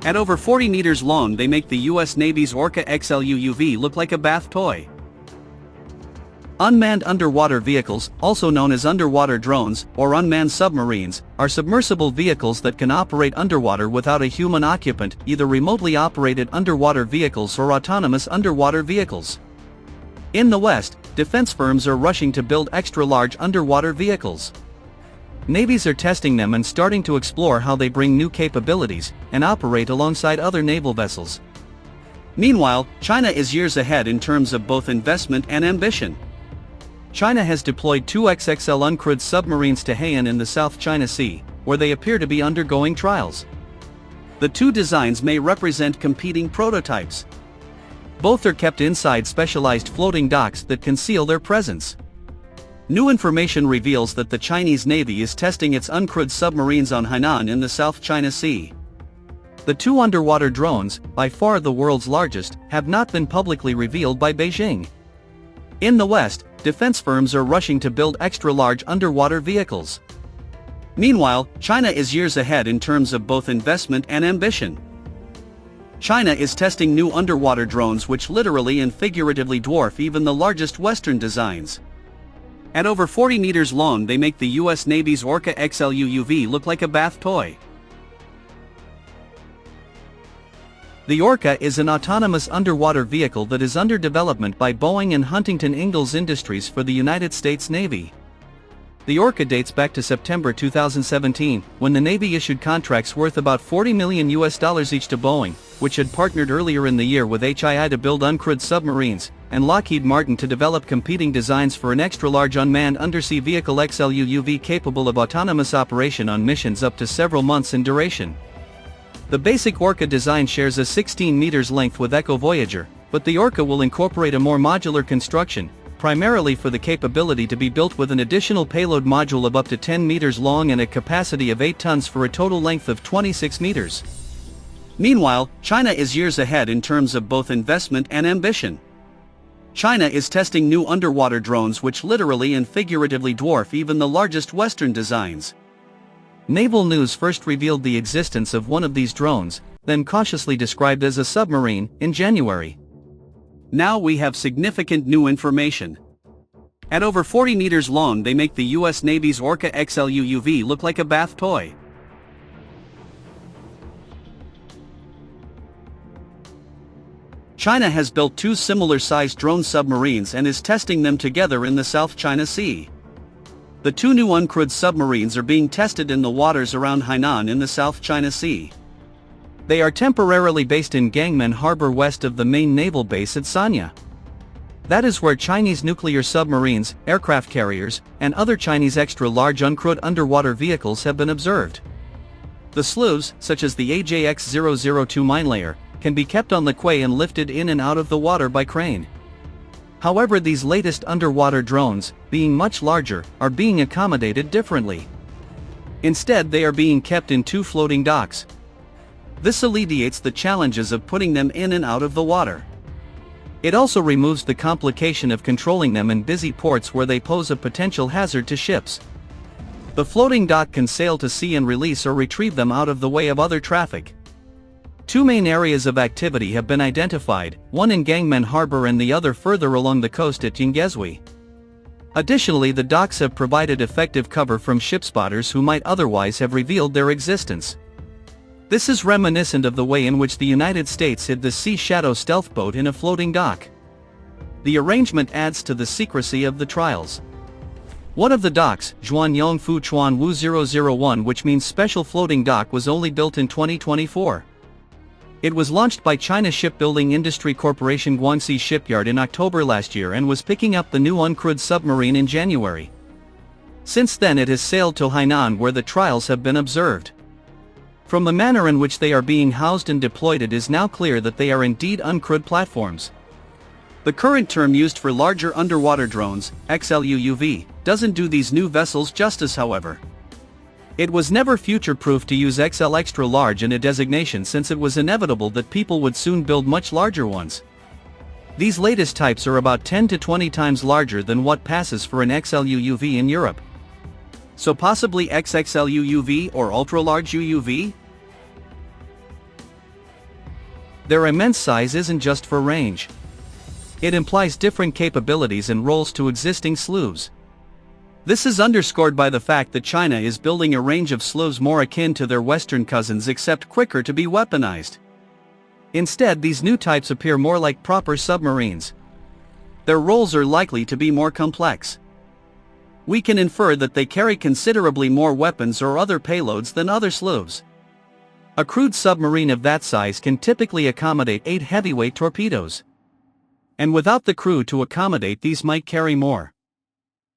At over 40 meters long, they make the US Navy's Orca XL UUV look like a bath toy. Unmanned underwater vehicles, also known as underwater drones, or unmanned submarines, are submersible vehicles that can operate underwater without a human occupant, either remotely operated underwater vehicles or autonomous underwater vehicles. In the West, defense firms are rushing to build extra-large underwater vehicles. Navies are testing them and starting to explore how they bring new capabilities and operate alongside other naval vessels. Meanwhile, China is years ahead in terms of both investment and ambition. China has deployed two XXL Uncrewed Submarines to Haian in the South China Sea, where they appear to be undergoing trials. The two designs may represent competing prototypes. Both are kept inside specialized floating docks that conceal their presence. New information reveals that the Chinese Navy is testing its uncrewed submarines on Hainan in the South China Sea. The two underwater drones, by far the world's largest, have not been publicly revealed by Beijing. In the West, defense firms are rushing to build extra-large underwater vehicles. Meanwhile, China is years ahead in terms of both investment and ambition. China is testing new underwater drones which literally and figuratively dwarf even the largest Western designs. At over 40 meters long, they make the US Navy's Orca XL UUV look like a bath toy. The Orca is an autonomous underwater vehicle that is under development by Boeing and Huntington Ingalls Industries for the United States Navy. The Orca dates back to September 2017, when the Navy issued contracts worth about $40 million each to Boeing, which had partnered earlier in the year with HII to build uncrewed submarines, and Lockheed Martin to develop competing designs for an extra-large unmanned undersea vehicle XL UUV capable of autonomous operation on missions up to several months in duration. The basic Orca design shares a 16 meters length with Echo Voyager, but the Orca will incorporate a more modular construction, primarily for the capability to be built with an additional payload module of up to 10 meters long and a capacity of 8 tons for a total length of 26 meters. Meanwhile, China is years ahead in terms of both investment and ambition. China is testing new underwater drones which literally and figuratively dwarf even the largest Western designs. Naval News first revealed the existence of one of these drones, then cautiously described as a submarine, in January. Now we have significant new information. At over 40 meters long, they make the US Navy's Orca XL UUV look like a bath toy. China has built two similar-sized drone submarines and is testing them together in the South China Sea. The two new uncrewed submarines are being tested in the waters around Hainan in the South China Sea. They are temporarily based in Gangmen Harbor west of the main naval base at Sanya. That is where Chinese nuclear submarines, aircraft carriers, and other Chinese extra-large uncrewed underwater vehicles have been observed. The slooves, such as the AJX-002 mine layer, can be kept on the quay and lifted in and out of the water by crane. However, these latest underwater drones, being much larger, are being accommodated differently. Instead, they are being kept in two floating docks. This alleviates the challenges of putting them in and out of the water. It also removes the complication of controlling them in busy ports where they pose a potential hazard to ships. The floating dock can sail to sea and release or retrieve them out of the way of other traffic. Two main areas of activity have been identified, one in Gangmen Harbor and the other further along the coast at Yingezhui. Additionally, the docks have provided effective cover from ship spotters who might otherwise have revealed their existence. This is reminiscent of the way in which the United States hid the Sea Shadow stealth boat in a floating dock. The arrangement adds to the secrecy of the trials. One of the docks, Zhuanyang Fu Chuan Wu 001, which means special floating dock, was only built in 2024. It was launched by China Shipbuilding Industry Corporation Guangxi Shipyard in October last year and was picking up the new uncrewed submarine in January. Since then it has sailed to Hainan where the trials have been observed. From the manner in which they are being housed and deployed, it is now clear that they are indeed uncrewed platforms. The current term used for larger underwater drones, XL UUV, doesn't do these new vessels justice however. It was never future-proof to use XL extra large in a designation since it was inevitable that people would soon build much larger ones. These latest types are about 10 to 20 times larger than what passes for an XL UUV in Europe. So possibly XXL UUV or ultra-large UUV? Their immense size isn't just for range. It implies different capabilities and roles to existing slooves. This is underscored by the fact that China is building a range of slooves more akin to their Western cousins except quicker to be weaponized. Instead, these new types appear more like proper submarines. Their roles are likely to be more complex. We can infer that they carry considerably more weapons or other payloads than other slooves. A crewed submarine of that size can typically accommodate 8 heavyweight torpedoes. And without the crew to accommodate these might carry more.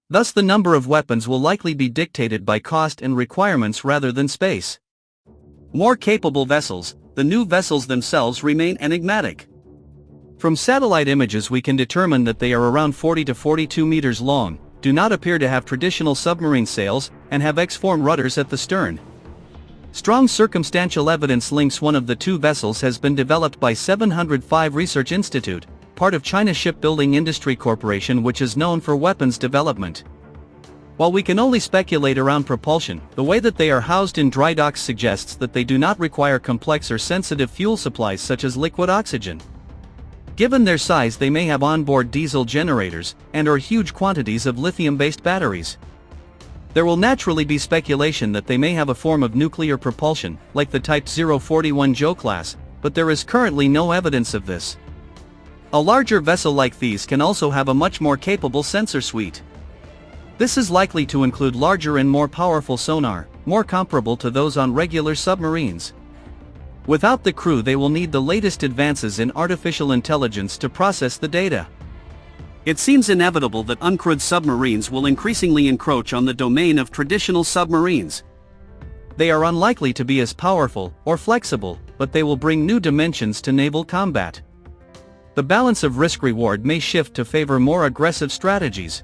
Thus the number of weapons will likely be dictated by cost and requirements rather than space. More capable vessels, the new vessels themselves remain enigmatic. From satellite images we can determine that they are around 40 to 42 meters long, do not appear to have traditional submarine sails, and have X-form rudders at the stern. Strong circumstantial evidence links one of the two vessels has been developed by 705 Research Institute, part of China's Shipbuilding Industry Corporation, which is known for weapons development. While we can only speculate around propulsion, the way that they are housed in dry docks suggests that they do not require complex or sensitive fuel supplies such as liquid oxygen. Given their size, they may have onboard diesel generators, and/or huge quantities of lithium-based batteries. There will naturally be speculation that they may have a form of nuclear propulsion, like the Type 041 Zhou class, but there is currently no evidence of this. A larger vessel like these can also have a much more capable sensor suite. This is likely to include larger and more powerful sonar, more comparable to those on regular submarines. Without the crew, they will need the latest advances in artificial intelligence to process the data. It seems inevitable that uncrewed submarines will increasingly encroach on the domain of traditional submarines. They are unlikely to be as powerful or flexible, but they will bring new dimensions to naval combat. The balance of risk-reward may shift to favor more aggressive strategies.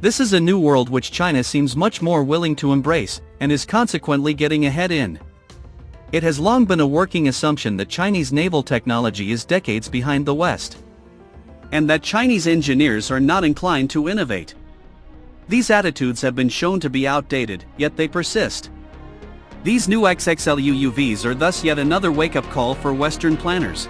This is a new world which China seems much more willing to embrace, and is consequently getting ahead in. It has long been a working assumption that Chinese naval technology is decades behind the West. And that Chinese engineers are not inclined to innovate. These attitudes have been shown to be outdated, yet they persist. These new XXL UUVs are thus yet another wake-up call for Western planners.